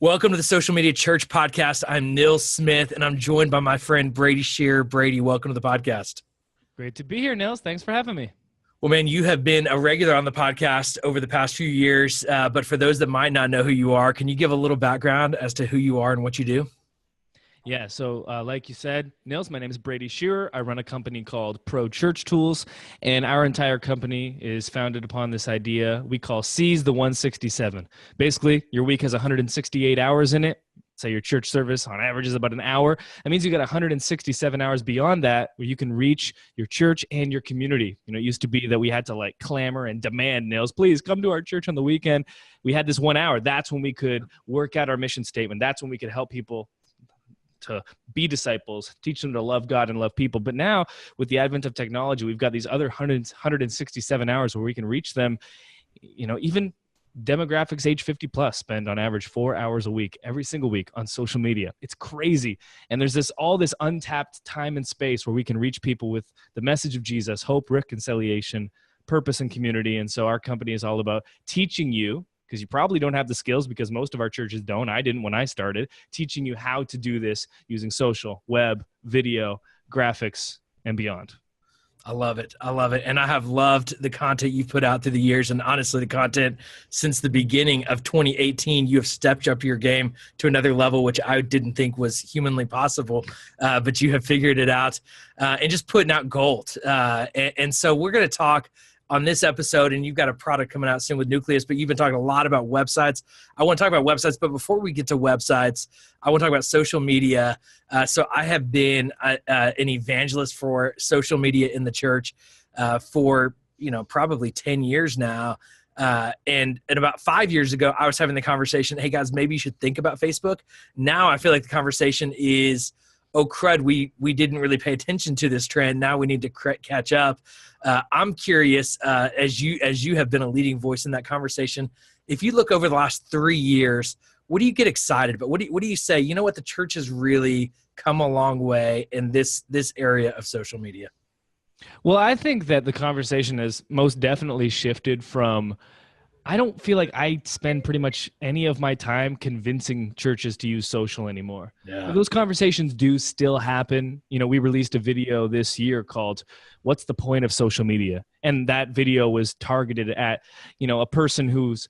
Welcome to the Social Media Church Podcast. I'm Neil Smith, and I'm joined by my friend Brady Shearer. Brady, welcome to the podcast. Great to be here, Nils. Thanks for having me. Well, man, you have been a regular on the podcast over the past few years, but for those that might not know who you are, can you give a little background as to who you are and what you do? Yeah, so like you said, Nils, my name is Brady Shearer. I run a company called Pro Church Tools, and our entire company is founded upon this idea we call Seize the 167. Basically, your week has 168 hours in it. Say your church service on average is about an hour. That means you got 167 hours beyond that where you can reach your church and your community. You know, it used to be that we had to clamor and demand, Nils, please come to our church on the weekend. We had this 1 hour. That's when we could work out our mission statement. That's when we could help people to be disciples, teach them to love God and love people. But now with the advent of technology, we've got these other 167 hours where we can reach them. You know, even demographics age 50 plus spend on average 4 hours a week, every single week on social media. It's crazy. And there's all this untapped time and space where we can reach people with the message of Jesus, hope, reconciliation, purpose, and community. And so our company is all about teaching you, because you probably don't have the skills because most of our churches don't. I didn't when I started, teaching you how to do this using social, web, video, graphics, and beyond. I love it. I love it. And I have loved the content you've put out through the years. And honestly, the content since the beginning of 2018, you have stepped up your game to another level, which I didn't think was humanly possible. But you have figured it out and just putting out gold. And so we're going to talk on this episode, and you've got a product coming out soon with Nucleus, but you've been talking a lot about websites. I want to talk about websites, but before we get to websites, I want to talk about social media. So I have been an evangelist for social media in the church for, probably 10 years now. And about 5 years ago, I was having the conversation, hey guys, maybe you should think about Facebook. Now I feel like the conversation is, oh crud, we didn't really pay attention to this trend. Now we need to catch up. I'm curious, as you have been a leading voice in that conversation, if you look over the last 3 years, what do you get excited about? What do you say, you know what, the church has really come a long way in this area of social media? Well, I think that the conversation has most definitely shifted from, I don't feel like I spend pretty much any of my time convincing churches to use social anymore. Yeah. Those conversations do still happen. You know, we released a video this year called "What's the Point of Social Media?" And that video was targeted at, a person who's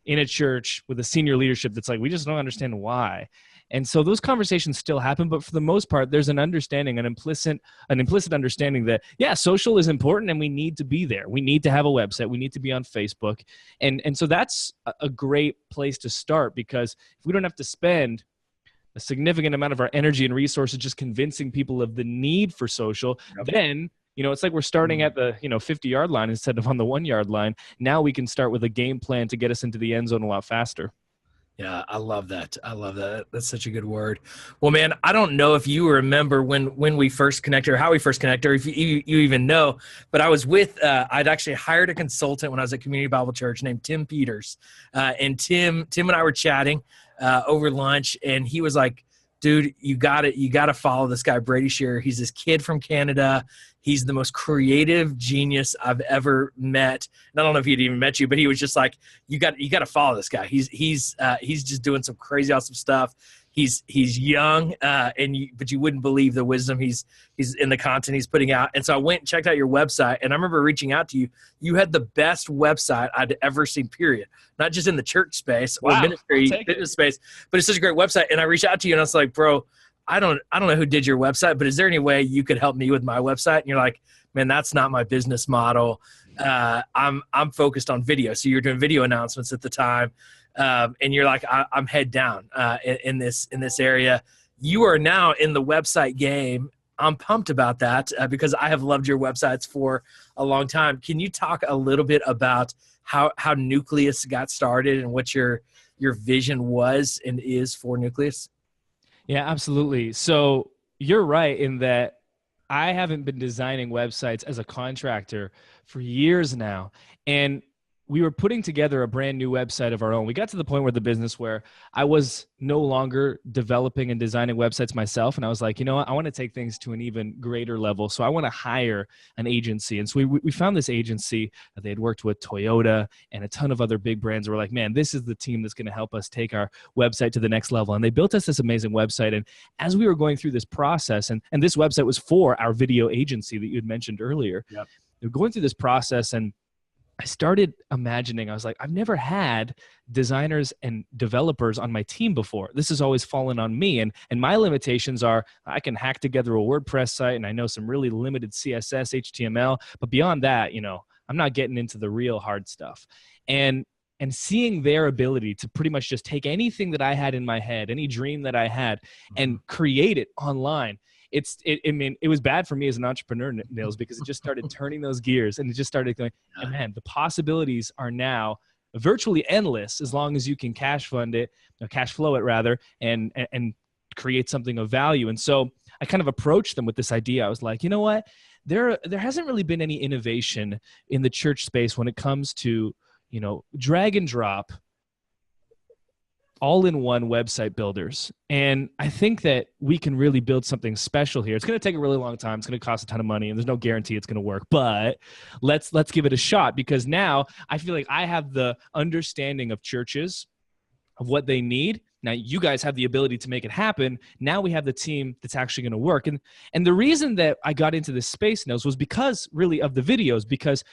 in a church with a senior leadership that's like, we just don't understand why. And so those conversations still happen, but for the most part, there's an understanding, an implicit understanding that, yeah, social is important and we need to be there. We need to have a website. We need to be on Facebook. And so that's a great place to start, because if we don't have to spend a significant amount of our energy and resources just convincing people of the need for social, then it's like we're starting at the 50-yard line instead of on the 1-yard line. Now we can start with a game plan to get us into the end zone a lot faster. Yeah, I love that. I love that. That's such a good word. Well, man, I don't know if you remember when we first connected or how we first connected, or if you even know, but I was I'd actually hired a consultant when I was at Community Bible Church named Tim Peters. And Tim and I were chatting over lunch, and he was like, dude, you gotta follow this guy, Brady Shearer. He's this kid from Canada. He's the most creative genius I've ever met. And I don't know if he'd even met you, but he was just like, you got to follow this guy. He's just doing some crazy awesome stuff. He's young, but you wouldn't believe the wisdom he's in the content he's putting out. And so I went and checked out your website, and I remember reaching out to you. You had the best website I'd ever seen, period. Not just in the church space or ministry business space, but it's such a great website. And I reached out to you and I was like, bro, I don't know who did your website, but is there any way you could help me with my website? And you're like, man, that's not my business model. I'm focused on video. So you're doing video announcements at the time. And you're like, I'm head down in this area. You are now in the website game. I'm pumped about that because I have loved your websites for a long time. Can you talk a little bit about how Nucleus got started and what your vision was and is for Nucleus? Yeah, absolutely. So you're right in that I haven't been designing websites as a contractor for years now. And we were putting together a brand new website of our own. We got to the point where the business where I was no longer developing and designing websites myself. And I was like, you know what? I want to take things to an even greater level. So I want to hire an agency. And so we found this agency. They had worked with Toyota and a ton of other big brands. We're like, man, this is the team that's going to help us take our website to the next level. And they built us this amazing website. And as we were going through this process, and this website was for our video agency that you had mentioned earlier, Yep. They're going through this process, and I started imagining, I was like, I've never had designers and developers on my team before. This has always fallen on me. And my limitations are I can hack together a WordPress site and I know some really limited CSS, HTML. But beyond that, I'm not getting into the real hard stuff. And seeing their ability to pretty much just take anything that I had in my head, any dream that I had, and create it online. It was bad for me as an entrepreneur, Nils, because it just started turning those gears, and it just started going, and man, the possibilities are now virtually endless as long as you can cash flow it rather, and create something of value. And so I kind of approached them with this idea. I was like, you know what? There hasn't really been any innovation in the church space when it comes to, drag and drop all-in-one website builders. And I think that we can really build something special here. It's going to take a really long time. It's going to cost a ton of money, and there's no guarantee it's going to work. But let's give it a shot, because now I feel like I have the understanding of churches, of what they need. Now you guys have the ability to make it happen. Now we have the team that's actually going to work. And the reason that I got into this space, Nils, was because really of the videos, because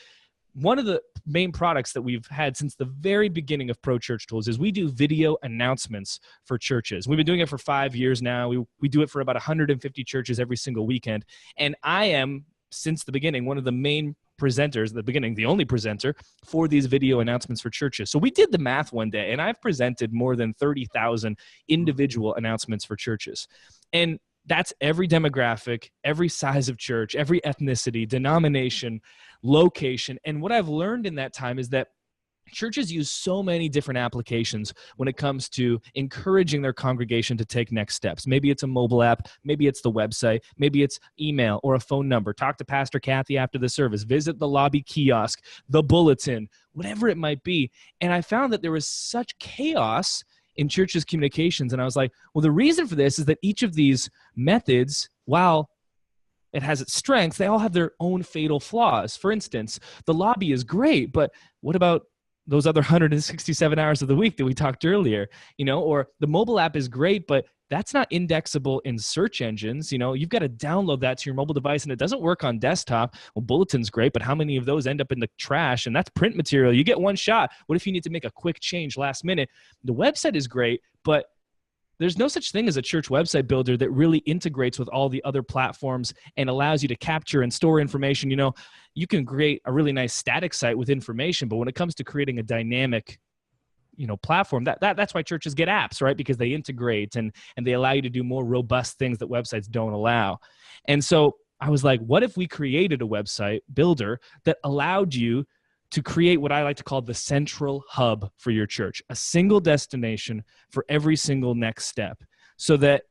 one of the main products that we've had since the very beginning of Pro Church Tools is we do video announcements for churches. We've been doing it for 5 years now. We do it for about 150 churches every single weekend. And I am, since the beginning, one of the main presenters at the beginning, the only presenter for these video announcements for churches. So we did the math one day, and I've presented more than 30,000 individual announcements for churches. And that's every demographic, every size of church, every ethnicity, denomination, location. And what I've learned in that time is that churches use so many different applications when it comes to encouraging their congregation to take next steps. Maybe it's a mobile app, maybe it's the website, maybe it's email or a phone number. Talk to Pastor Kathy after the service, visit the lobby kiosk, the bulletin, whatever it might be. And I found that there was such chaos in churches' communications. And I was like, well, the reason for this is that each of these methods, while it has its strengths, they all have their own fatal flaws. For instance, the lobby is great, but what about those other 167 hours of the week that we talked earlier? Or the mobile app is great, but that's not indexable in search engines. You've got to download that to your mobile device, and it doesn't work on desktop. Well, bulletin's great, but how many of those end up in the trash? And that's print material. You get one shot. What if you need to make a quick change last minute? The website is great, but there's no such thing as a church website builder that really integrates with all the other platforms and allows you to capture and store information. You can create a really nice static site with information, but when it comes to creating a dynamic platform, that's why churches get apps, right? Because they integrate and they allow you to do more robust things that websites don't allow. And so I was like, what if we created a website builder that allowed you to create what I like to call the central hub for your church, a single destination for every single next step, so that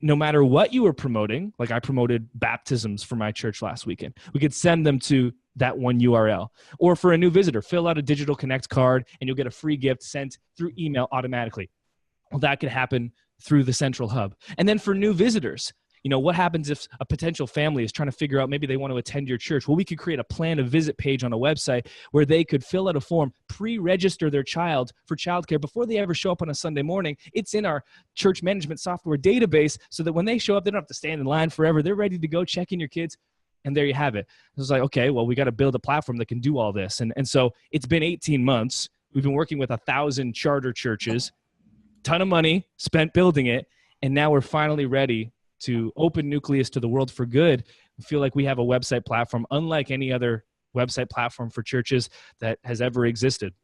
no matter what you were promoting, like I promoted baptisms for my church last weekend, we could send them to that one URL. Or for a new visitor, fill out a digital connect card and you'll get a free gift sent through email automatically. Well, that could happen through the central hub. And then for new visitors, what happens if a potential family is trying to figure out maybe they want to attend your church? Well, we could create a plan of visit page on a website where they could fill out a form, pre-register their child for childcare before they ever show up on a Sunday morning. It's in our church management software database so that when they show up, they don't have to stand in line forever. They're ready to go check in your kids. And there you have it. I was like, okay, well, we got to build a platform that can do all this. And so it's been 18 months. We've been working with 1,000 charter churches, ton of money spent building it. And now we're finally ready to open Nucleus to the world for good. We feel like we have a website platform unlike any other website platform for churches that has ever existed.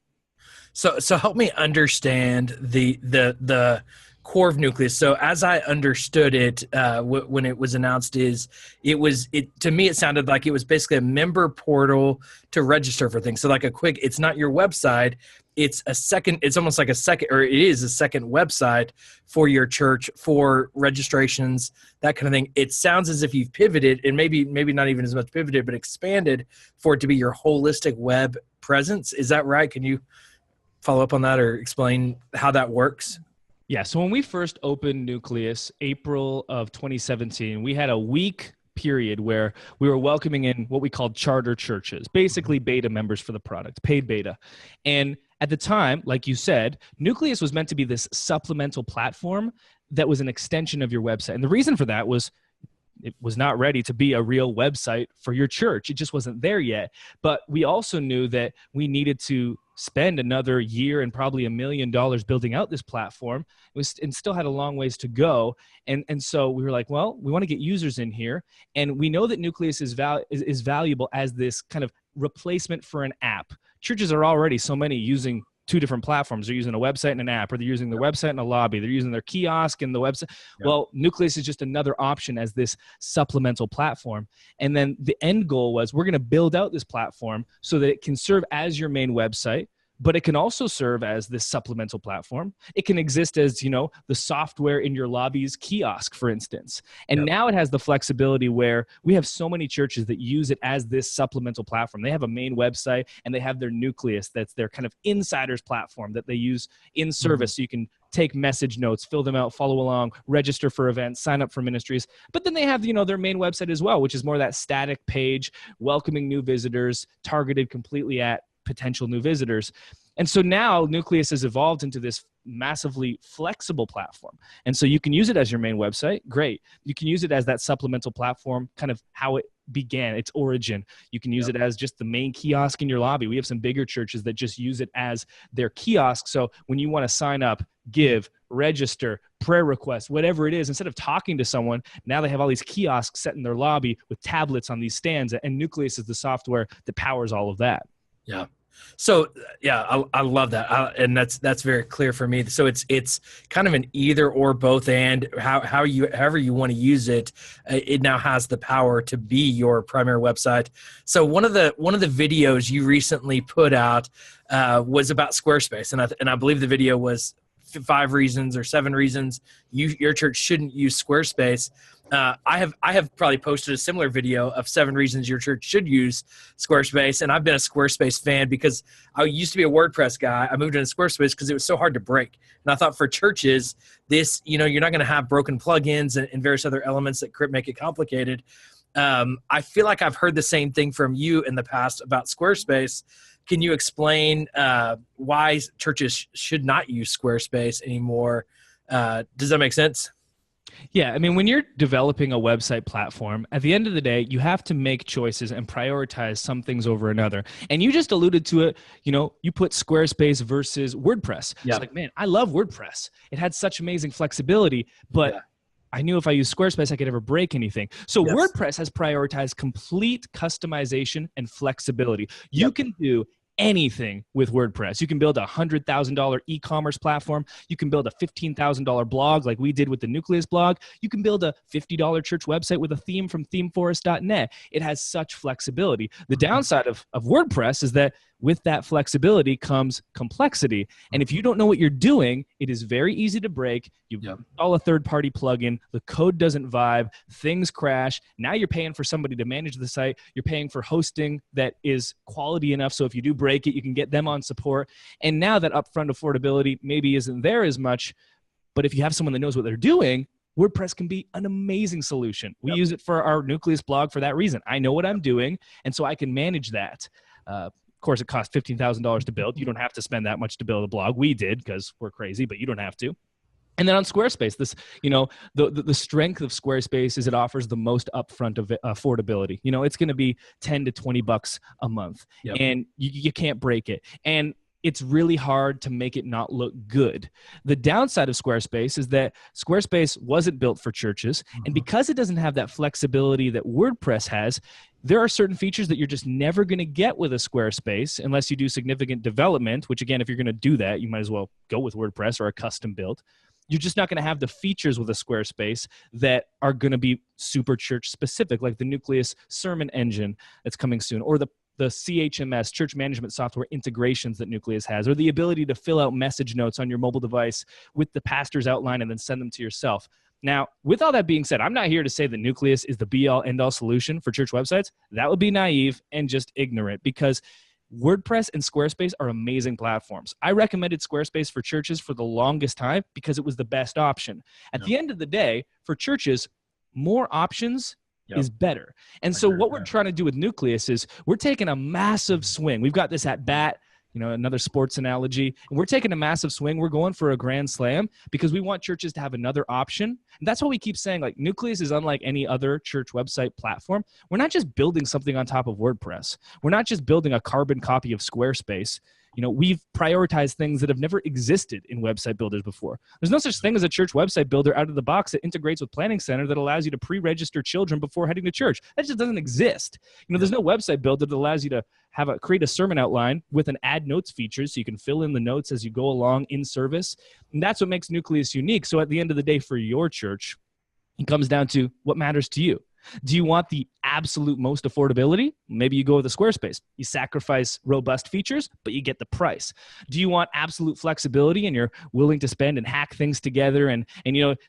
So help me understand the core of Nucleus. So as I understood it, when it was announced, to me, it sounded like it was basically a member portal to register for things. So like it's not your website, it's almost like a second, or it is a second website for your church, for registrations, that kind of thing. It sounds as if you've pivoted, and maybe not even as much pivoted, but expanded for it to be your holistic web presence. Is that right? Can you follow up on that or explain how that works? Yeah. So when we first opened Nucleus, April of 2017, we had a week period where we were welcoming in what we called charter churches, basically beta members for the product, paid beta. And at the time, like you said, Nucleus was meant to be this supplemental platform that was an extension of your website. And the reason for that was it was not ready to be a real website for your church. It just wasn't there yet. But we also knew that we needed to spend another year and probably $1 million building out this platform. And still had a long ways to go. And so we were like, well, we want to get users in here. And we know that Nucleus is valuable as this kind of replacement for an app. Churches are already so many using two different platforms. They're using a website and an app, or they're using their website and a lobby. They're using their kiosk and the website. Yep. Well, Nucleus is just another option as this supplemental platform. And then the end goal was we're going to build out this platform so that it can serve as your main website, but it can also serve as this supplemental platform. It can exist as, the software in your lobby's kiosk, for instance. And now it has the flexibility where we have so many churches that use it as this supplemental platform. They have a main website and they have their Nucleus. That's their kind of insiders platform that they use in service. So you can take message notes, fill them out, follow along, register for events, sign up for ministries. But then they have, their main website as well, which is more that static page, welcoming new visitors, targeted completely at potential new visitors. And so now Nucleus has evolved into this massively flexible platform. And so you can use it as your main website. Great. You can use it as that supplemental platform, kind of how it began, its origin. You can use it as just the main kiosk in your lobby. We have some bigger churches that just use it as their kiosk. So when you want to sign up, give, register, prayer requests, whatever it is, instead of talking to someone, now they have all these kiosks set in their lobby with tablets on these stands, and Nucleus is the software that powers all of that. Yeah. So yeah, I love that. And that's very clear for me. So it's kind of an either or both, and however you want to use it, it now has the power to be your primary website. So one of the videos you recently put out was about Squarespace. And I believe the video was 5 reasons or 7 reasons your church shouldn't use Squarespace. I have probably posted a similar video of 7 reasons your church should use Squarespace, and I've been a Squarespace fan because I used to be a WordPress guy. I moved into Squarespace because it was so hard to break, and I thought for churches, this you're not going to have broken plugins and various other elements that make it complicated. I feel like I've heard the same thing from you in the past about Squarespace. Can you explain why churches should not use Squarespace anymore? Does that make sense? Yeah, I mean, when you're developing a website platform, at the end of the day, you have to make choices and prioritize some things over another. And you just alluded to it, you put Squarespace versus WordPress. Yeah. It's like, man, I love WordPress. It had such amazing flexibility, but I knew if I used Squarespace, I could never break anything. So WordPress has prioritized complete customization and flexibility. You can do anything with WordPress. You can build a $100,000 e-commerce platform. You can build a $15,000 blog like we did with the Nucleus blog. You can build a $50 church website with a theme from themeforest.net. It has such flexibility. The downside of WordPress is that with that flexibility comes complexity. And if you don't know what you're doing, it is very easy to break. You install a third-party plugin, the code doesn't vibe, things crash. Now you're paying for somebody to manage the site. You're paying for hosting that is quality enough so if you do break it, you can get them on support. And now that upfront affordability maybe isn't there as much, but if you have someone that knows what they're doing, WordPress can be an amazing solution. We use it for our Nucleus blog for that reason. I know what I'm doing, and so I can manage that. Of course, it costs $15,000 to build. You don't have to spend that much to build a blog. We did because we're crazy, but you don't have to. And then on Squarespace, this, the strength of Squarespace is it offers the most upfront of affordability. It's going to be $10 to $20 a month, and you can't break it. And it's really hard to make it not look good. The downside of Squarespace is that Squarespace wasn't built for churches. And because it doesn't have that flexibility that WordPress has, there are certain features that you're just never going to get with a Squarespace unless you do significant development, which again, if you're going to do that, you might as well go with WordPress or a custom build. You're just not going to have the features with a Squarespace that are going to be super church specific, like the Nucleus sermon engine that's coming soon, or the the CHMS, church management software integrations that Nucleus has, or the ability to fill out message notes on your mobile device with the pastor's outline and then send them to yourself. Now, with all that being said, I'm not here to say that Nucleus is the be-all, end-all solution for church websites. That would be naive and just ignorant, because WordPress and Squarespace are amazing platforms. I recommended Squarespace for churches for the longest time because it was the best option. At the end of the day, for churches, more options is better. And so what we're trying to do with Nucleus is we're taking a massive swing. We've got this at bat, another sports analogy, and we're taking a massive swing. We're going for a grand slam because we want churches to have another option. And that's what we keep saying. Like, Nucleus is unlike any other church website platform. We're not just building something on top of WordPress. We're not just building a carbon copy of Squarespace. We've prioritized things that have never existed in website builders before. There's no such thing as a church website builder out of the box that integrates with Planning Center that allows you to pre-register children before heading to church. That just doesn't exist. There's no website builder that allows you to create a sermon outline with an add notes feature so you can fill in the notes as you go along in service. And that's what makes Nucleus unique. So at the end of the day, for your church, it comes down to what matters to you. Do you want the absolute most affordability? Maybe you go with a Squarespace. You sacrifice robust features, but you get the price. Do you want absolute flexibility and you're willing to spend and hack things together? And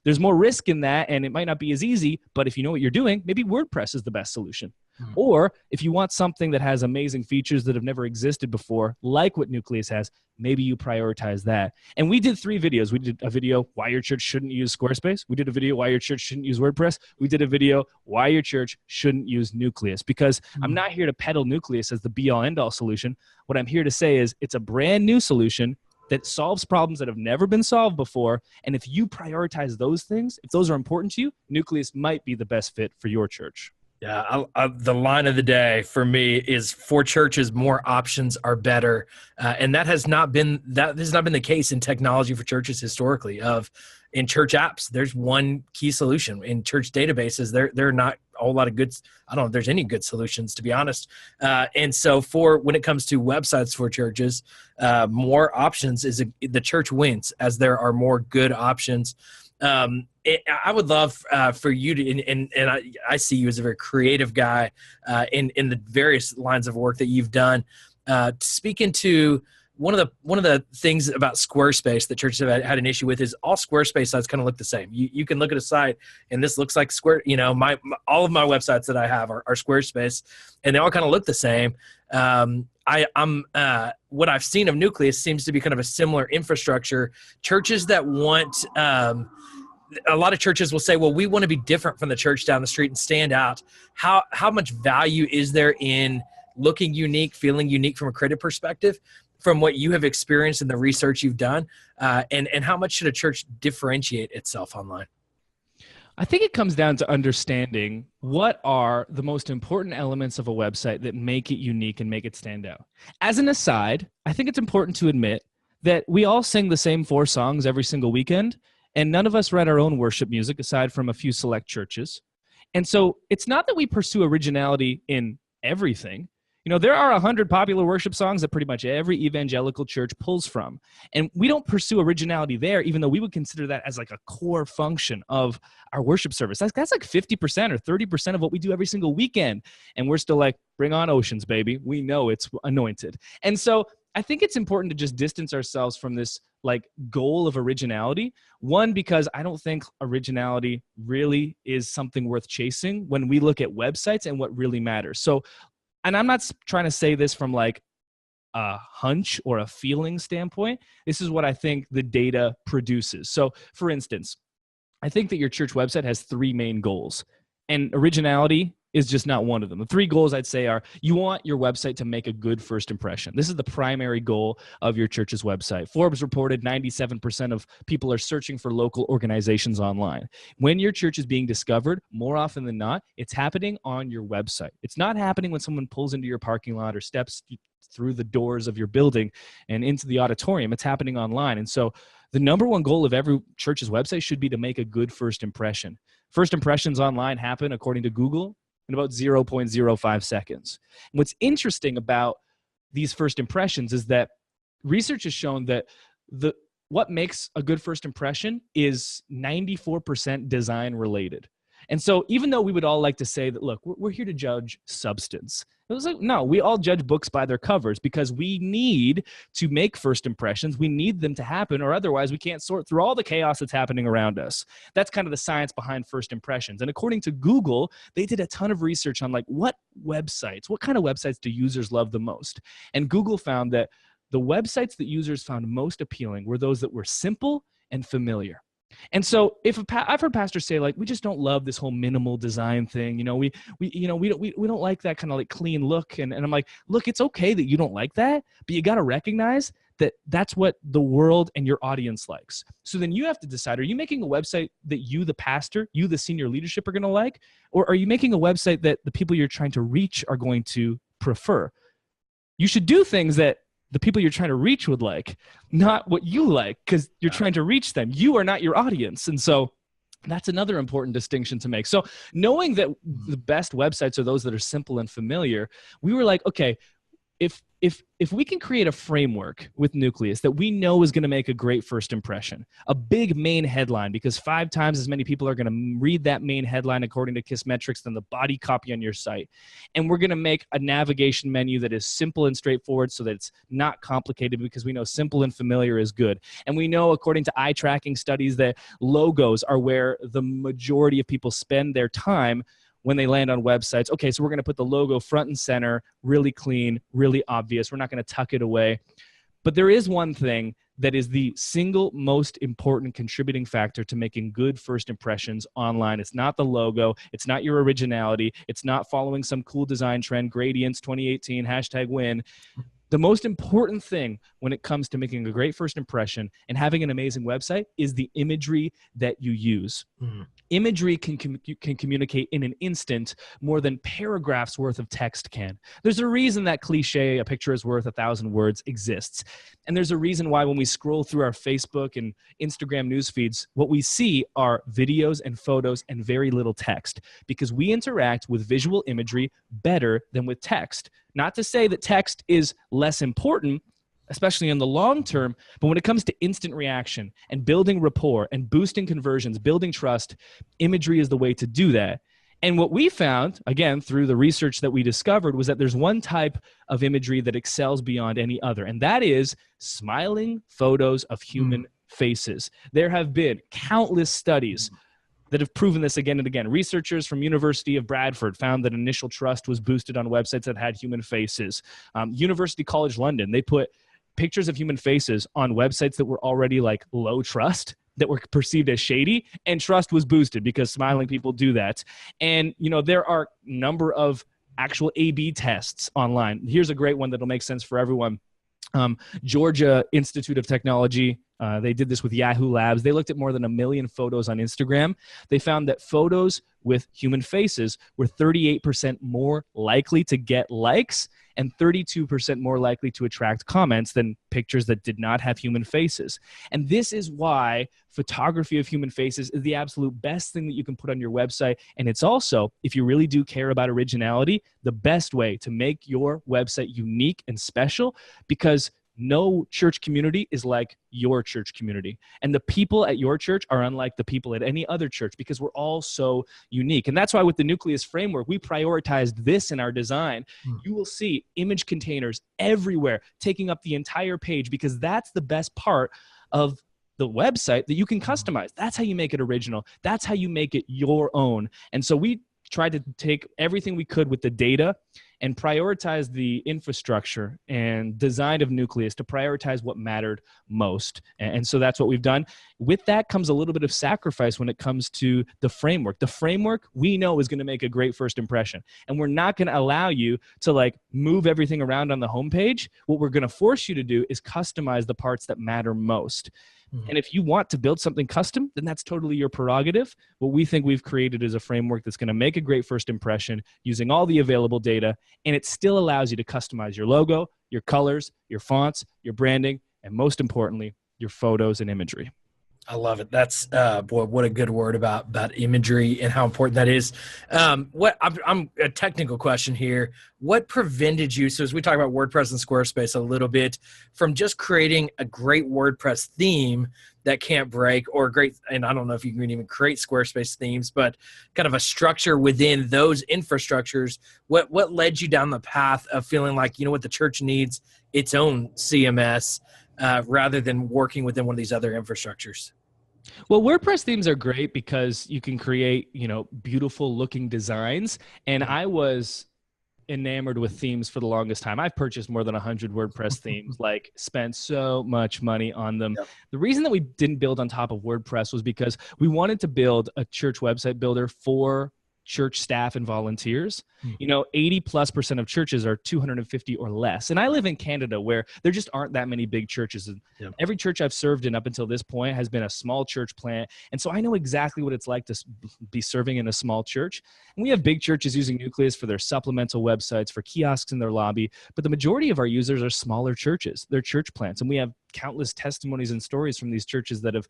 there's more risk in that, and it might not be as easy, but if you know what you're doing, maybe WordPress is the best solution. Or if you want something that has amazing features that have never existed before, like what Nucleus has, maybe you prioritize that. And we did 3 videos. We did a video, why your church shouldn't use Squarespace. We did a video, why your church shouldn't use WordPress. We did a video, why your church shouldn't use Nucleus. Because I'm not here to peddle Nucleus as the be-all, end-all solution. What I'm here to say is it's a brand new solution that solves problems that have never been solved before. And if you prioritize those things, if those are important to you, Nucleus might be the best fit for your church. Yeah, the line of the day for me is, for churches, more options are better, and that has not been the case in technology for churches historically. In church apps, there's one key solution. In church databases, there are not a whole lot of good. I don't know if there's any good solutions, to be honest. And so, when it comes to websites for churches, more options the church wins, as there are more good options. I would love for you to, and I see you as a very creative guy in the various lines of work that you've done. To speak into one of the things about Squarespace that churches have had an issue with is all Squarespace sites kind of look the same. You can look at a site and this looks like Square. All of my websites that I have are Squarespace, and they all kind of look the same. What I've seen of Nucleus seems to be kind of a similar infrastructure. Churches that want, a lot of churches will say, well, we want to be different from the church down the street and stand out. How much value is there in looking unique, feeling unique from a creative perspective, from what you have experienced in the research you've done? And how much should a church differentiate itself online? I think it comes down to understanding what are the most important elements of a website that make it unique and make it stand out. As an aside, I think it's important to admit that we all sing the same 4 songs every single weekend, and none of us write our own worship music aside from a few select churches. And so it's not that we pursue originality in everything. There are 100 popular worship songs that pretty much every evangelical church pulls from. And we don't pursue originality there, even though we would consider that as like a core function of our worship service. That's like 50% or 30% of what we do every single weekend. And we're still like, bring on oceans, baby. We know it's anointed. And so I think it's important to just distance ourselves from this like goal of originality. One, because I don't think originality really is something worth chasing when we look at websites and what really matters. So, and I'm not trying to say this from like a hunch or a feeling standpoint. This is what I think the data produces. So for instance, I think that your church website has 3 main goals, and originality is just not one of them. The 3 goals I'd say are, you want your website to make a good first impression. This is the primary goal of your church's website. Forbes reported 97% of people are searching for local organizations online. When your church is being discovered, more often than not, it's happening on your website. It's not happening when someone pulls into your parking lot or steps through the doors of your building and into the auditorium. It's happening online. And so the number one goal of every church's website should be to make a good first impression. First impressions online happen, according to Google, in about 0.05 seconds. And what's interesting about these first impressions is that research has shown that what makes a good first impression is 94% design related. And so even though we would all like to say that, look, we're here to judge substance, It was like, no, we all judge books by their covers because we need to make first impressions. We need them to happen, or otherwise we can't sort through all the chaos that's happening around us. That's kind of the science behind first impressions. And according to Google, they did a ton of research on like what kind of websites do users love the most? And Google found that the websites that users found most appealing were those that were simple and familiar. And so I've heard pastors say like, we just don't love this whole minimal design thing. We don't like that kind of like clean look. And I'm like, look, it's okay that you don't like that, but you got to recognize that that's what the world and your audience likes. So then you have to decide, are you making a website that you, the pastor, you, the senior leadership are going to like, or are you making a website that the people you're trying to reach are going to prefer? You should do things that the people you're trying to reach would like, not what you like, because you're trying to reach them. You are not your audience. And so that's another important distinction to make. So knowing that the best websites are those that are simple and familiar, we were like, okay, if we can create a framework with Nucleus that we know is going to make a great first impression, a big main headline, because 5 times as many people are going to read that main headline according to Kissmetrics than the body copy on your site. And we're going to make a navigation menu that is simple and straightforward so that it's not complicated, because we know simple and familiar is good. And we know, according to eye tracking studies, that logos are where the majority of people spend their time when they land on websites. Okay, so we're going to put the logo front and center, really clean, really obvious. We're not going to tuck it away. But there is one thing that is the single most important contributing factor to making good first impressions online. It's not the logo. It's not your originality. It's not following some cool design trend, gradients 2018, #win. The most important thing when it comes to making a great first impression and having an amazing website is the imagery that you use. Imagery can communicate in an instant more than paragraphs worth of text can. There's a reason that cliche, a picture is worth 1,000 words, exists. And there's a reason why when we scroll through our Facebook and Instagram news feeds, what we see are videos and photos and very little text, because we interact with visual imagery better than with text. Not to say that text is less important, especially in the long term, but when it comes to instant reaction and building rapport and boosting conversions, building trust, imagery is the way to do that. And what we found, again, through the research that we discovered, was that there's one type of imagery that excels beyond any other, and that is smiling photos of human faces. There have been countless studies that have proven this again and again. Researchers from University of Bradford found that initial trust was boosted on websites that had human faces. University College London, they put pictures of human faces on websites that were already like low trust, that were perceived as shady, and trust was boosted because smiling people do that. And, there are a number of actual A/B tests online. Here's a great one that'll make sense for everyone. Georgia Institute of Technology, they did this with Yahoo Labs. They looked at more than 1 million photos on Instagram. They found that photos with human faces were 38% more likely to get likes and 32% more likely to attract comments than pictures that did not have human faces. And this is why photography of human faces is the absolute best thing that you can put on your website. And it's also, if you really do care about originality, the best way to make your website unique and special, because no church community is like your church community. And the people at your church are unlike the people at any other church, because we're all so unique. And that's why with the Nucleus framework, we prioritized this in our design. You will see image containers everywhere taking up the entire page, because that's the best part of the website that you can customize. That's how you make it original. That's how you make it your own. And so we tried to take everything we could with the data and prioritize the infrastructure and design of Nucleus to prioritize what mattered most. And so that's what we've done. With that comes a little bit of sacrifice when it comes to the framework. The framework we know is going to make a great first impression. And we're not going to allow you to like move everything around on the homepage. What we're going to force you to do is customize the parts that matter most. And if you want to build something custom, then that's totally your prerogative. What we think we've created is a framework that's going to make a great first impression using all the available data, and it still allows you to customize your logo, your colors, your fonts, your branding, and most importantly, your photos and imagery. I love it. That's boy, what a good word about imagery and how important that is. What I'm a technical question here. What prevented you? So as we talk about WordPress and Squarespace a little bit, from just creating a great WordPress theme that can't break, or great, and I don't know if you can even create Squarespace themes, but kind of a structure within those infrastructures. What led you down the path of feeling like, you know what, the church needs its own CMS rather than working within one of these other infrastructures? Well, WordPress themes are great because you can create, beautiful looking designs. And I was enamored with themes for the longest time. I've purchased more than 100 WordPress themes, like spent so much money on them. Yep. The reason that we didn't build on top of WordPress was because we wanted to build a church website builder for church staff and volunteers. 80+% of churches are 250 or less. And I live in Canada where there just aren't that many big churches. And Yep. every church I've served in up until this point has been a small church plant. And so I know exactly what it's like to be serving in a small church. And we have big churches using Nucleus for their supplemental websites, for kiosks in their lobby. But the majority of our users are smaller churches. They're church plants. And we have countless testimonies and stories from these churches that have,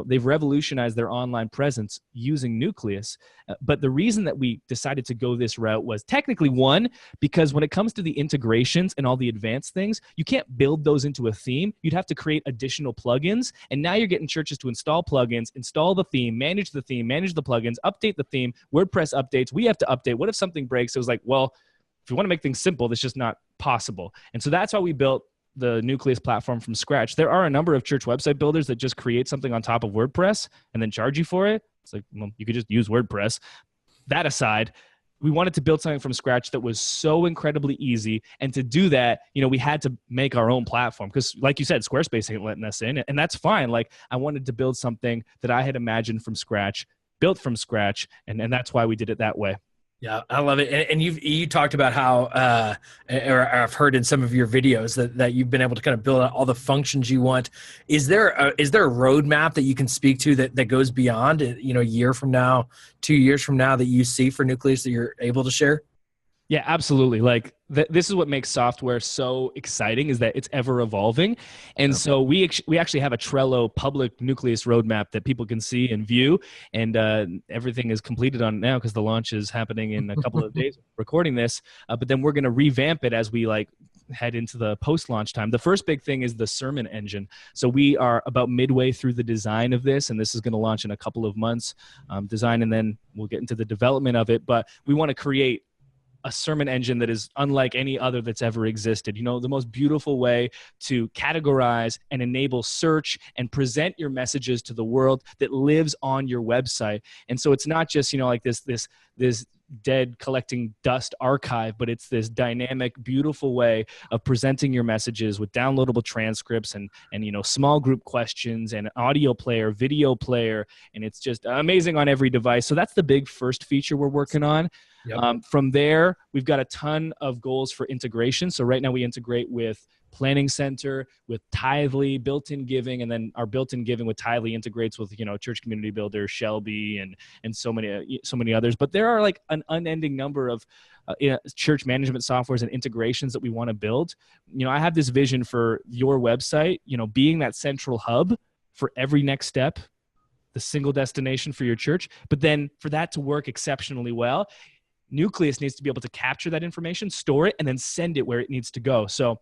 they've revolutionized their online presence using Nucleus. But the reason that we decided to go this route was technically one, because when it comes to the integrations and all the advanced things, you can't build those into a theme. You'd have to create additional plugins. And now you're getting churches to install plugins, install the theme, manage the plugins, update the theme, WordPress updates. We have to update. What if something breaks? It was like, well, if you want to make things simple, that's just not possible. And so that's why we built the Nucleus platform from scratch. There are a number of church website builders that just create something on top of WordPress and then charge you for it. It's like, well, you could just use WordPress. That aside, we wanted to build something from scratch that was so incredibly easy. And to do that, we had to make our own platform because, like you said, Squarespace ain't letting us in. And that's fine. Like, I wanted to build something that I had imagined from scratch, built from scratch. And that's why we did it that way. Yeah, I love it. And you talked about how, or I've heard in some of your videos that you've been able to kind of build out all the functions you want. Is there a roadmap that you can speak to that goes beyond, a year from now, 2 years from now, that you see for Nucleus that you're able to share? Yeah, absolutely. Like this is what makes software so exciting, is that it's ever evolving. And so we actually have a Trello public Nucleus roadmap that people can see and view. And everything is completed on now because the launch is happening in a couple of days recording this. But then we're going to revamp it as we head into the post-launch time. The first big thing is the sermon engine. So we are about midway through the design of this, and this is going to launch in a couple of months, design, and then we'll get into the development of it. But we want to create a sermon engine that is unlike any other that's ever existed. The most beautiful way to categorize and enable search and present your messages to the world that lives on your website. And so it's not just, like this dead collecting dust archive, but it's this dynamic, beautiful way of presenting your messages with downloadable transcripts and small group questions and audio player, video player, and it's just amazing on every device. So that's the big first feature we're working on. Yep. From there, we've got a ton of goals for integration. So right now we integrate with Planning Center, with Tithely, built-in giving, and then our built-in giving with Tithely integrates with Church Community Builder, Shelby, and so many others. But there are like an unending number of church management softwares and integrations that we want to build. I have this vision for your website, being that central hub for every next step, the single destination for your church. But then for that to work exceptionally well, Nucleus needs to be able to capture that information, store it, and then send it where it needs to go. So,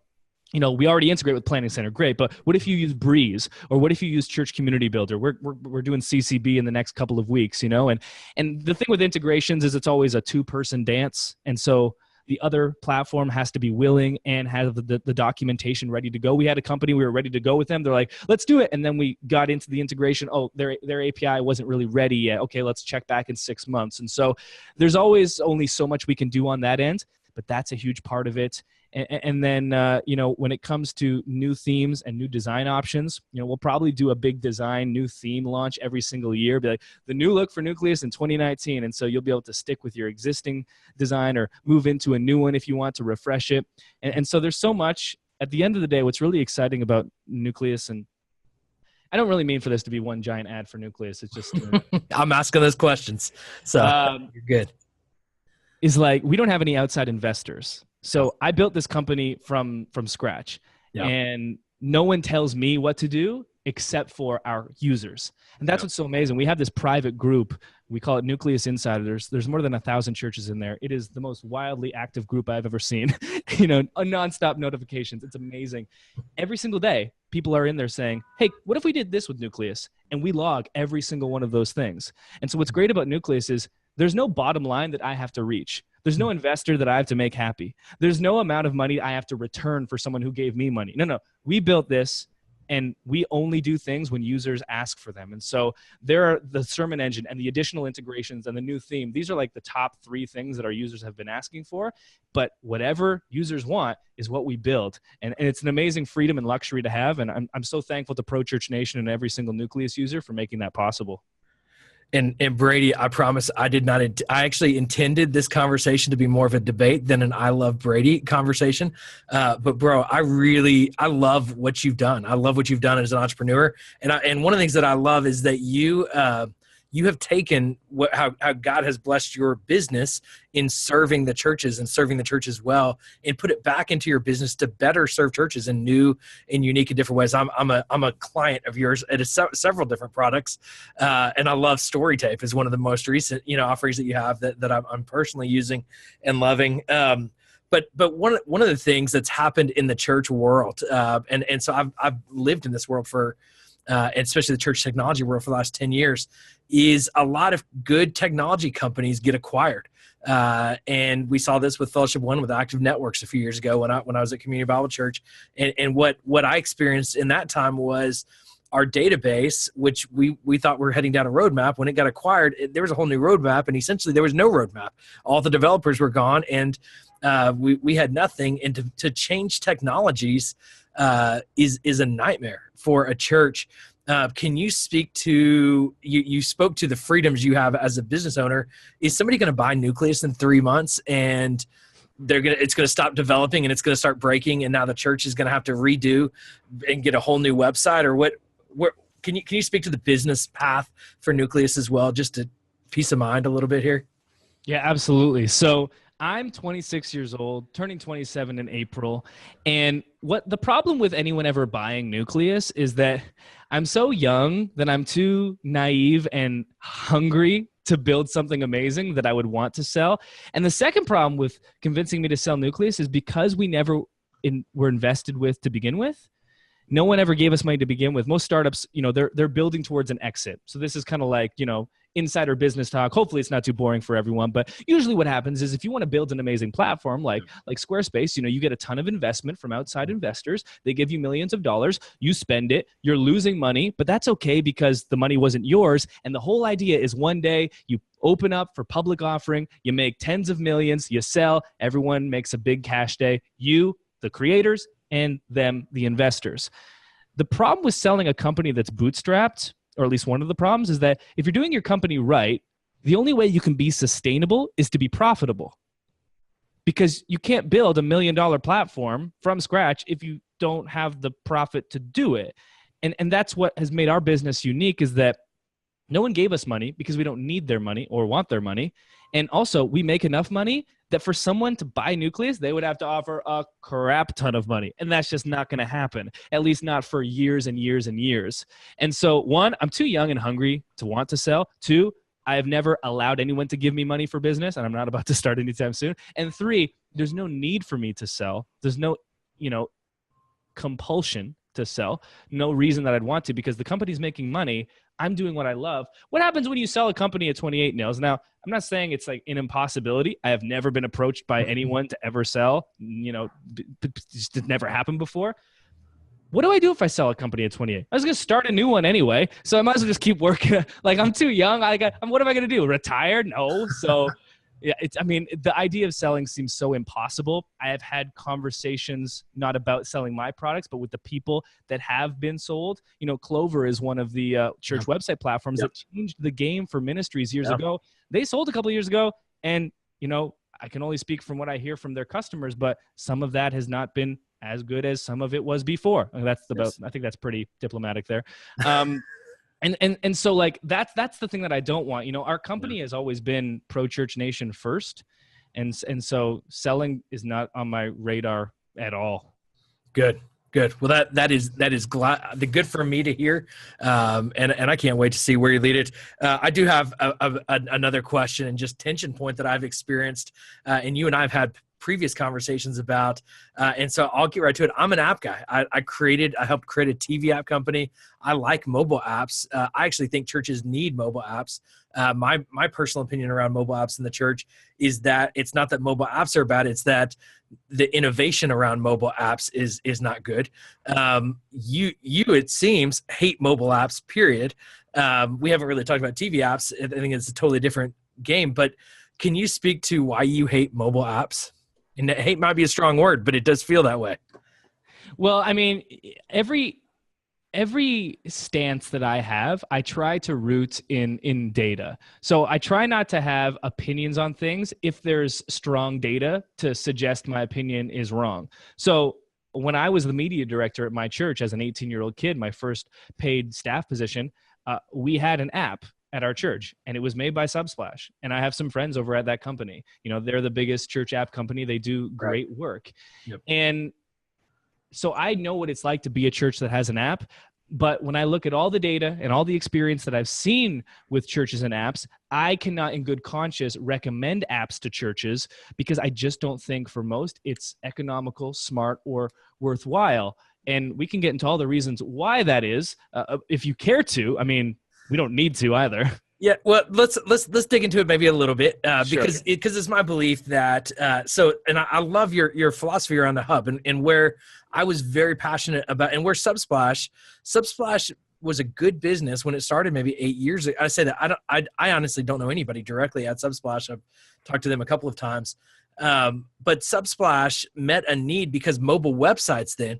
we already integrate with Planning Center, great. But what if you use Breeze, or what if you use Church Community Builder? We're doing CCB in the next couple of weeks, and the thing with integrations is it's always a two-person dance, and so the other platform has to be willing and have the documentation ready to go. We had a company, we were ready to go with them. They're like, let's do it. And then we got into the integration. Oh, their API wasn't really ready yet. Okay, let's check back in 6 months. And so there's always only so much we can do on that end, but that's a huge part of it. And then, when it comes to new themes and new design options, we'll probably do a big design, new theme launch every single year. Be like, the new look for Nucleus in 2019. And so you'll be able to stick with your existing design or move into a new one if you want to refresh it. And so there's so much. At the end of the day, what's really exciting about Nucleus, and I don't really mean for this to be one giant ad for Nucleus. It's just I'm asking those questions, so you're good. Is like, we don't have any outside investors. So I built this company from scratch, and no one tells me what to do. except for our users. And that's what's so amazing. We have this private group. We call it Nucleus Insiders. There's more than 1,000 churches in there. It is the most wildly active group I've ever seen. Nonstop notifications. It's amazing. Every single day, people are in there saying, hey, what if we did this with Nucleus? And we log every single one of those things. And so what's great about Nucleus is there's no bottom line that I have to reach. There's no investor that I have to make happy. There's no amount of money I have to return for someone who gave me money. No. We built this, and we only do things when users ask for them. And so there are the sermon engine and the additional integrations and the new theme. These are like the top 3 things that our users have been asking for. But whatever users want is what we build. And it's an amazing freedom and luxury to have. And I'm so thankful to Pro Church Nation and every single Nucleus user for making that possible. And Brady, I promise I did not. I actually intended this conversation to be more of a debate than an I Love Brady conversation. But bro, I love what you've done. I love what you've done as an entrepreneur. And one of the things that I love is that you have taken how God has blessed your business in serving the churches and serving the churches well, and put it back into your business to better serve churches in new and unique and different ways. I'm a client of yours at several different products, and I love StoryTape is one of the most recent offerings that you have that I'm personally using and loving. But one of the things that's happened in the church world, and so I've lived in this world for. And especially the church technology world for the last 10 years, is a lot of good technology companies get acquired. And we saw this with Fellowship One with Active Networks a few years ago when I was at Community Bible Church. And what I experienced in that time was our database, which we thought we were heading down a roadmap. When it got acquired, there was a whole new roadmap, and essentially there was no roadmap. All the developers were gone, and we had nothing. And to change technologies is a nightmare for a church. Can you speak to, you spoke to the freedoms you have as a business owner. Is somebody going to buy Nucleus in 3 months and it's going to stop developing and it's going to start breaking, and now the church is going to have to redo and get a whole new website? Or what can you speak to the business path for Nucleus as well, just to peace of mind a little bit here? Yeah, absolutely. So I'm 26 years old, turning 27 in April. And what the problem with anyone ever buying Nucleus is that I'm so young that I'm too naive and hungry to build something amazing that I would want to sell. And the second problem with convincing me to sell Nucleus is because we never were invested with to begin with. No one ever gave us money to begin with. Most startups, they're building towards an exit. So this is kind of like, insider business talk. Hopefully it's not too boring for everyone, but usually what happens is if you want to build an amazing platform like Squarespace, you get a ton of investment from outside investors. They give you millions of dollars. You spend it. You're losing money, but that's okay because the money wasn't yours. And the whole idea is one day you open up for public offering, you make tens of millions, you sell, everyone makes a big cash day. You, the creators, and them, the investors. The problem with selling a company that's bootstrapped, or at least one of the problems, is that if you're doing your company right, the only way you can be sustainable is to be profitable. Because you can't build $1 million platform from scratch if you don't have the profit to do it. And that's what has made our business unique, is that no one gave us money because we don't need their money or want their money. And also, we make enough money that for someone to buy Nucleus, they would have to offer a crap ton of money. And that's just not going to happen, at least not for years and years and years. And so, one, I'm too young and hungry to want to sell. Two, I have never allowed anyone to give me money for business, and I'm not about to start anytime soon. And three, there's no need for me to sell. There's no, compulsion to sell. No reason that I'd want to, because the company's making money. I'm doing what I love. What happens when you sell a company at 28, Nils? Now, I'm not saying it's like an impossibility. I have never been approached by anyone to ever sell. Just it never happened before. What do I do if I sell a company at 28? I was going to start a new one anyway, so I might as well just keep working. Like, I'm too young. What am I going to do? Retire? No. So, yeah, the idea of selling seems so impossible. I have had conversations not about selling my products, but with the people that have been sold. Clover is one of the church website platforms that changed the game for ministries years ago. They sold a couple of years ago, and, I can only speak from what I hear from their customers, but some of that has not been as good as some of it was before. I think that's pretty diplomatic there. And so like that's the thing that I don't want. Our company has always been Pro Church Nation first, and so selling is not on my radar at all. Good. Good. Well, that is the good for me to hear, and I can't wait to see where you lead it. I do have another question and just tension point that I've experienced, and you and I have had previous conversations about, and so I'll get right to it. I'm an app guy. I helped create a TV app company. I like mobile apps. I actually think churches need mobile apps. My personal opinion around mobile apps in the church is that it's not that mobile apps are bad. It's that the innovation around mobile apps is not good. You it seems hate mobile apps, period. We haven't really talked about TV apps. I think it's a totally different game, but can you speak to why you hate mobile apps? And hate might be a strong word, but it does feel that way. Well, I mean, every stance that I have, I try to root in data. So I try not to have opinions on things if there's strong data to suggest my opinion is wrong. So when I was the media director at my church as an 18-year-old kid, my first paid staff position, we had an app at our church, and it was made by Subsplash. And I have some friends over at that company. You know, they're the biggest church app company. They do great work. Yep. And so I know what it's like to be a church that has an app. But when I look at all the data and all the experience that I've seen with churches and apps, I cannot in good conscience recommend apps to churches because I just don't think for most it's economical, smart, or worthwhile. And we can get into all the reasons why that is if you care to. I mean, we don't need to either. Yeah, well, let's dig into it maybe a little bit Sure. because it's my belief that I love your philosophy around the hub and where I was very passionate about and where Subsplash was a good business when it started maybe 8 years ago. I say that I honestly don't know anybody directly at Subsplash. I've talked to them a couple of times, but Subsplash met a need because mobile websites then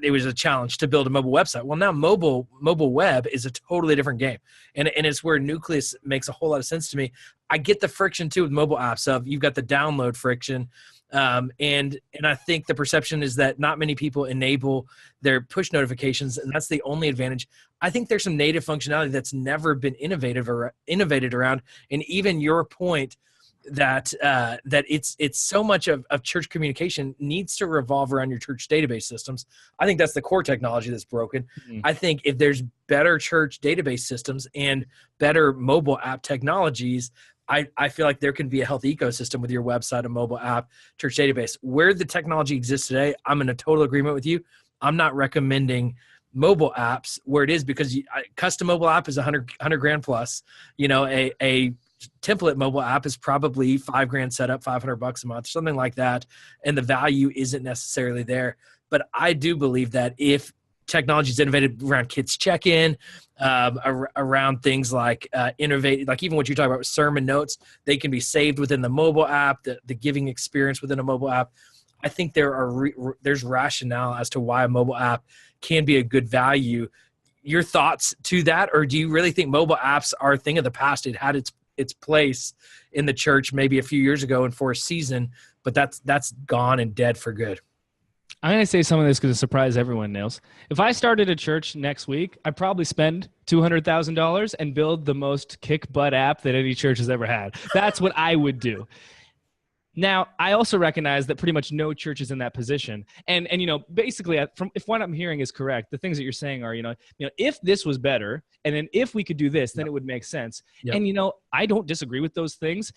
it was a challenge to build a mobile website. Well, now mobile web is a totally different game. And it's where Nucleus makes a whole lot of sense to me. I get the friction too with mobile apps of you've got the download friction. And I think the perception is that not many people enable their push notifications, and that's the only advantage. I think there's some native functionality that's never been innovated around. And even your point that it's so much of church communication needs to revolve around your church database systems. I think that's the core technology that's broken. Mm-hmm. I think if there's better church database systems and better mobile app technologies, I feel like there can be a healthy ecosystem with your website, a mobile app, church database. Where the technology exists today, I'm in a total agreement with you. I'm not recommending mobile apps where it is because custom mobile app is $100 grand plus. You know, a template mobile app is probably $5,000 setup, $500 a month, something like that. And the value isn't necessarily there. But I do believe that if technology is innovated around kids check-in, around things like innovate, like even what you talk about with sermon notes, they can be saved within the mobile app, the giving experience within a mobile app. I think there's rationale as to why a mobile app can be a good value. Your thoughts to that, or do you really think mobile apps are a thing of the past? It had its place in the church maybe a few years ago and for a season, but that's gone and dead for good. I'm going to say some of this because it surprised everyone, Nils. If I started a church next week, I'd probably spend $200,000 and build the most kick-butt app that any church has ever had. That's what I would do. Now, I also recognize that pretty much no church is in that position. And you know, basically, if what I'm hearing is correct, the things that you're saying are, you know, if this was better, and then if we could do this, then it would make sense. Yep. And, you know, I don't disagree with those things.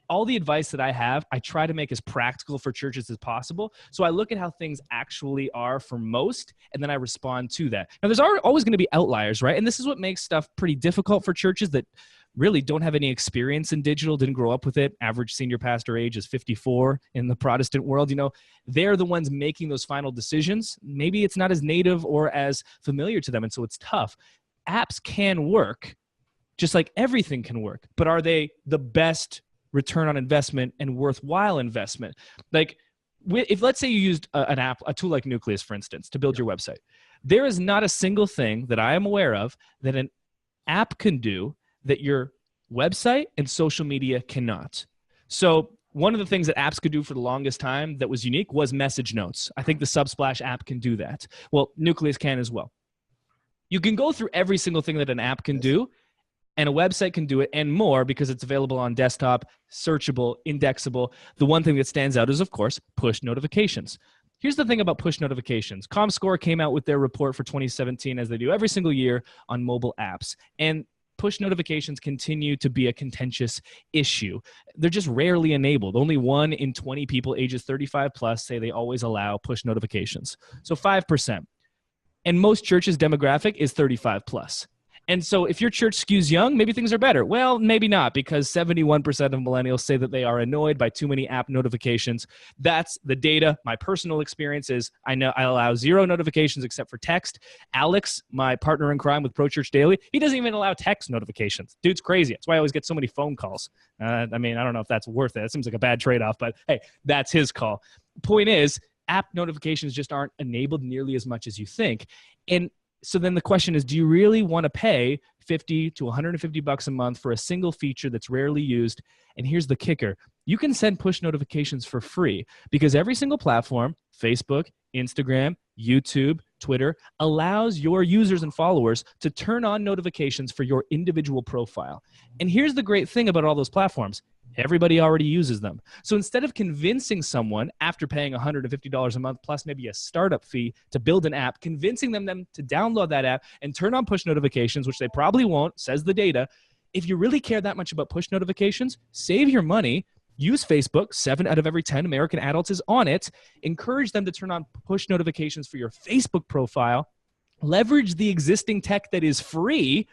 All the advice that I have, I try to make as practical for churches as possible. So I look at how things actually are for most, and then I respond to that. Now, there's always going to be outliers, right? And this is what makes stuff pretty difficult for churches that really don't have any experience in digital, didn't grow up with it. Average senior pastor age is 54 in the Protestant world. You know, they're the ones making those final decisions. Maybe it's not as native or as familiar to them, and so it's tough. Apps can work, just like everything can work, but are they the best return on investment and worthwhile investment? Like, if let's say you used an app, a tool like Nucleus, for instance, to build your website, there is not a single thing that I am aware of that an app can do that your website and social media cannot. So one of the things that apps could do for the longest time that was unique was message notes. I think the Subsplash app can do that. Well, Nucleus can as well. You can go through every single thing that an app can do, and a website can do it and more because it's available on desktop, searchable, indexable. The one thing that stands out is, of course, push notifications. Here's the thing about push notifications. ComScore came out with their report for 2017, as they do every single year, on mobile apps. And push notifications continue to be a contentious issue. They're just rarely enabled. Only 1 in 20 people ages 35 plus say they always allow push notifications. So 5%. And most churches' demographic is 35 plus. And so if your church skews young, maybe things are better. Well, maybe not, because 71% of millennials say that they are annoyed by too many app notifications. That's the data. My personal experience is I allow 0 notifications except for text. Alex, my partner in crime with Pro Church Daily, he doesn't even allow text notifications. Dude's crazy. That's why I always get so many phone calls. I mean, I don't know if that's worth it. It seems like a bad trade-off, but hey, that's his call. Point is, app notifications just aren't enabled nearly as much as you think. And so then the question is, do you really want to pay $50 to $150 a month for a single feature that's rarely used? And here's the kicker. You can send push notifications for free because every single platform, Facebook, Instagram, YouTube, Twitter, allows your users and followers to turn on notifications for your individual profile. And here's the great thing about all those platforms. Everybody already uses them. So instead of convincing someone after paying $150 a month plus maybe a startup fee to build an app, convincing them to download that app and turn on push notifications, which they probably won't, says the data. If you really care that much about push notifications, save your money. Use Facebook. 7 out of every 10 American adults is on it. Encourage them to turn on push notifications for your Facebook profile. Leverage the existing tech that is free.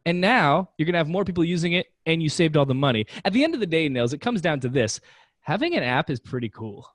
And now you're going to have more people using it, and you saved all the money. At the end of the day, Nils, it comes down to this. Having an app is pretty cool.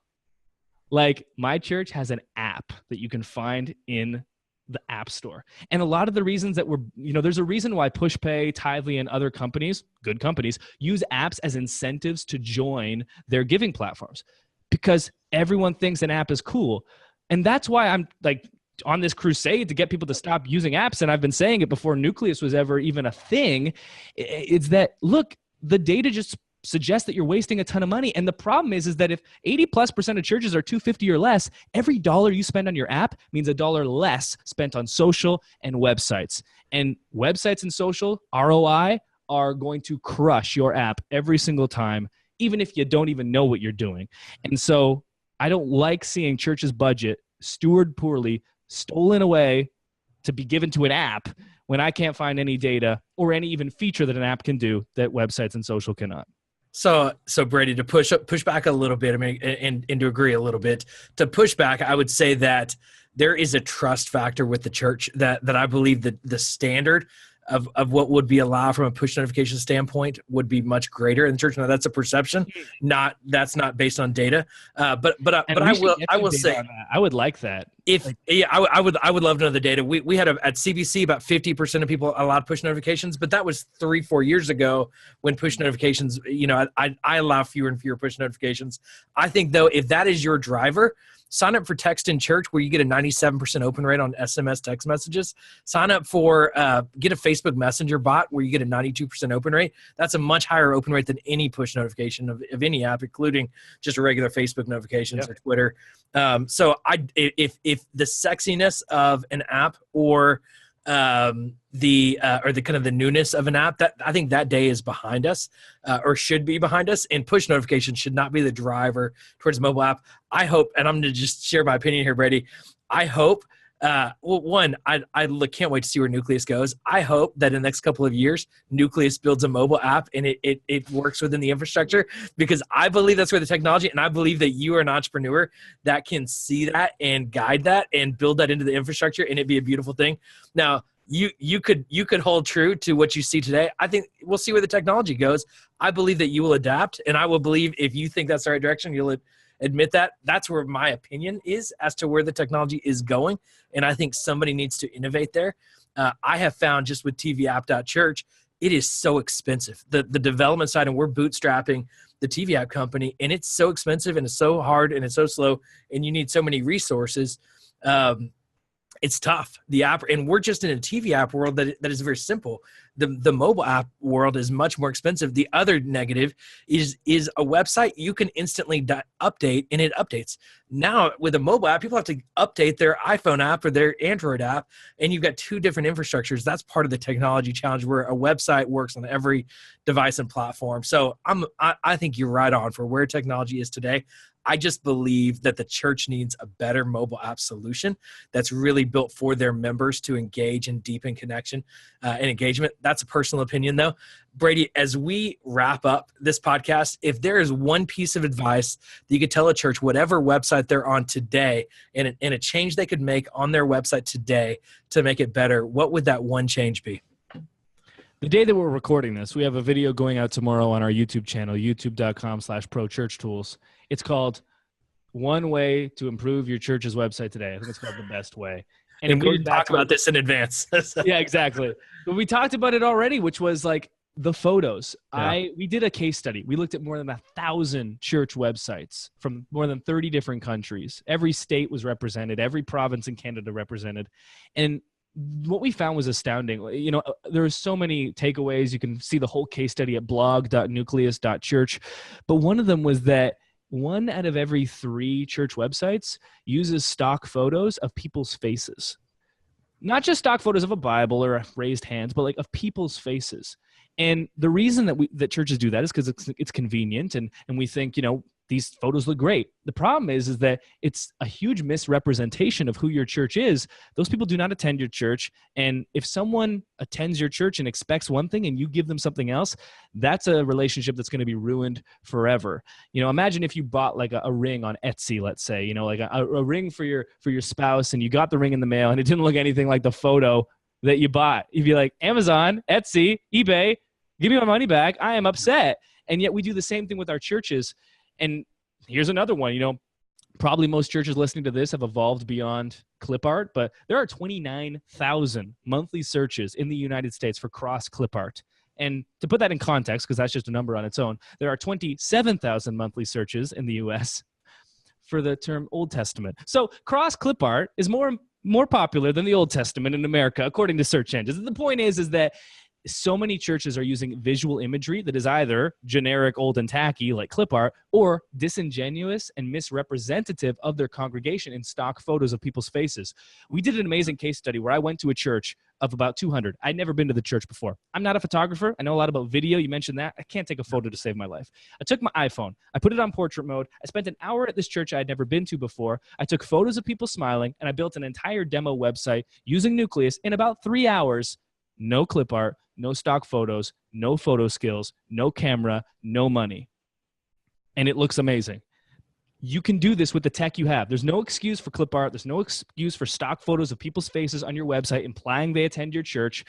Like, my church has an app that you can find in the App Store. And a lot of the reasons that there's a reason why PushPay, Tithely, and other companies, good companies, use apps as incentives to join their giving platforms, because everyone thinks an app is cool. And that's why I'm like on this crusade to get people to stop using apps. And I've been saying it before Nucleus was ever even a thing. It's that, look, the data just suggests that you're wasting a ton of money. And the problem is that if 80+% of churches are $250 or less, every dollar you spend on your app means a dollar less spent on social and websites. And websites and social ROI are going to crush your app every single time, even if you don't even know what you're doing. And so I don't like seeing churches' budget stewarded poorly, stolen away to be given to an app when I can't find any data or any even feature that an app can do that websites and social cannot. So Brady, to push back a little bit, I mean, and to agree a little bit, to push back, I would say that there is a trust factor with the church that I believe that the standard of what would be allowed from a push notification standpoint would be much greater in the church. Now that's a perception, that's not based on data. But I will say I would like that. I would love to know the data. We had at CBC about 50% of people allowed push notifications, but that was 3-4 years ago when push notifications, I allow fewer and fewer push notifications. I think though, if that is your driver, sign up for Text in Church, where you get a 97% open rate on SMS text messages. Sign up for get a Facebook Messenger bot, where you get a 92% open rate. That's a much higher open rate than any push notification of any app, including just a regular Facebook notifications or Twitter. So if the sexiness of an app or the kind of the newness of an app, that I think that day is behind us, or should be behind us, and push notifications should not be the driver towards mobile app. I hope, and I'm going to just share my opinion here, Brady. I hope, I can't wait to see where Nucleus goes. I hope that in the next couple of years, Nucleus builds a mobile app and it works within the infrastructure, because I believe that's where the technology, and I believe that you are an entrepreneur that can see that and guide that and build that into the infrastructure, and it'd be a beautiful thing. Now, you could hold true to what you see today. I think we'll see where the technology goes. I believe that you will adapt, and I will believe if you think that's the right direction, you'll admit that. That's where my opinion is as to where the technology is going, and I think somebody needs to innovate there. I have found just with tvapp.church, it is so expensive. The development side, and we're bootstrapping the TV app company, and it's so expensive, and it's so hard, and it's so slow, and you need so many resources. It's tough. The app, and we're just in a TV app world that is very simple. The mobile app world is much more expensive. The other negative is a website you can instantly update, and it updates. Now with a mobile app, people have to update their iPhone app or their Android app, and you've got two different infrastructures. That's part of the technology challenge, where a website works on every device and platform. So I think you're right on for where technology is today. I just believe that the church needs a better mobile app solution that's really built for their members to engage and deepen connection and engagement. That's a personal opinion, though. Brady, as we wrap up this podcast, if there is one piece of advice that you could tell a church, whatever website they're on today, and a change they could make on their website today to make it better, what would that one change be? The day that we're recording this, we have a video going out tomorrow on our YouTube channel, youtube.com/prochurchtools. It's called One Way to Improve Your Church's Website Today. I think it's called The Best Way. And we didn't talk about this in advance. Yeah, exactly. But we talked about it already, which was like the photos. Yeah. We did a case study. We looked at more than 1,000 church websites from more than 30 different countries. Every state was represented, every province in Canada represented. And what we found was astounding. You know, there are so many takeaways. You can see the whole case study at blog.nucleus.church. But one of them was that 1 out of every 3 church websites uses stock photos of people's faces. Not just stock photos of a Bible or raised hands, but like of people's faces. And the reason that churches do that is because it's convenient, and we think, you know, these photos look great. The problem is that it's a huge misrepresentation of who your church is. Those people do not attend your church. And if someone attends your church and expects one thing and you give them something else, that's a relationship that's going to be ruined forever. You know, imagine if you bought like a ring on Etsy, let's say, you know, like a ring for your spouse, and you got the ring in the mail and it didn't look anything like the photo that you bought. You'd be like, Amazon, Etsy, eBay, give me my money back. I am upset. And yet we do the same thing with our churches. And here's another one. You know, probably most churches listening to this have evolved beyond clip art, but there are 29,000 monthly searches in the United States for cross clip art. And to put that in context, because that's just a number on its own, there are 27,000 monthly searches in the US for the term Old Testament. So cross clip art is more popular than the Old Testament in America, according to search engines. And the point is that so many churches are using visual imagery that is either generic, old, and tacky, like clip art, or disingenuous and misrepresentative of their congregation in stock photos of people's faces. We did an amazing case study where I went to a church of about 200. I'd never been to the church before. I'm not a photographer. I know a lot about video. You mentioned that. I can't take a photo to save my life. I took my iPhone. I put it on portrait mode. I spent an hour at this church I had never been to before. I took photos of people smiling, and I built an entire demo website using Nucleus in about 3 hours. No clip art, no stock photos, no photo skills, no camera, no money. And it looks amazing. You can do this with the tech you have. There's no excuse for clip art. There's no excuse for stock photos of people's faces on your website implying they attend your church.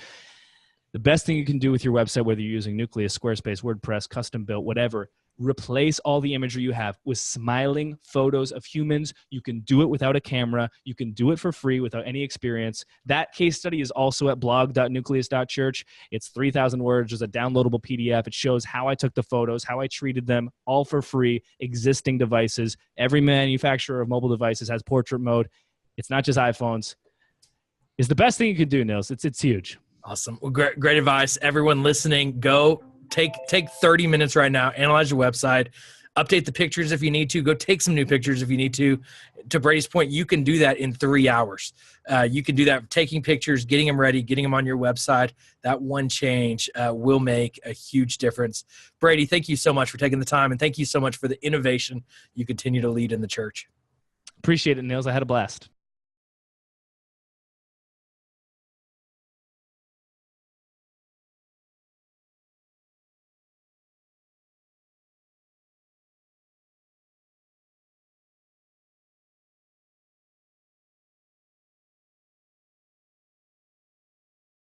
The best thing you can do with your website, whether you're using Nucleus, Squarespace, WordPress, custom built, whatever, replace all the imagery you have with smiling photos of humans. You can do it without a camera. You can do it for free without any experience. That case study is also at blog.nucleus.church. It's 3,000 words. There's a downloadable PDF. It shows how I took the photos, how I treated them, all for free, existing devices. Every manufacturer of mobile devices has portrait mode. It's not just iPhones. It's the best thing you can do, Nils. It's huge. Awesome. Well, great advice. Everyone listening, go take 30 minutes right now, analyze your website, update the pictures if you need to, go take some new pictures if you need to. To Brady's point, you can do that in 3 hours. You can do that taking pictures, getting them ready, getting them on your website. That one change will make a huge difference. Brady, thank you so much for taking the time, and thank you so much for the innovation you continue to lead in the church. Appreciate it, Nils. I had a blast.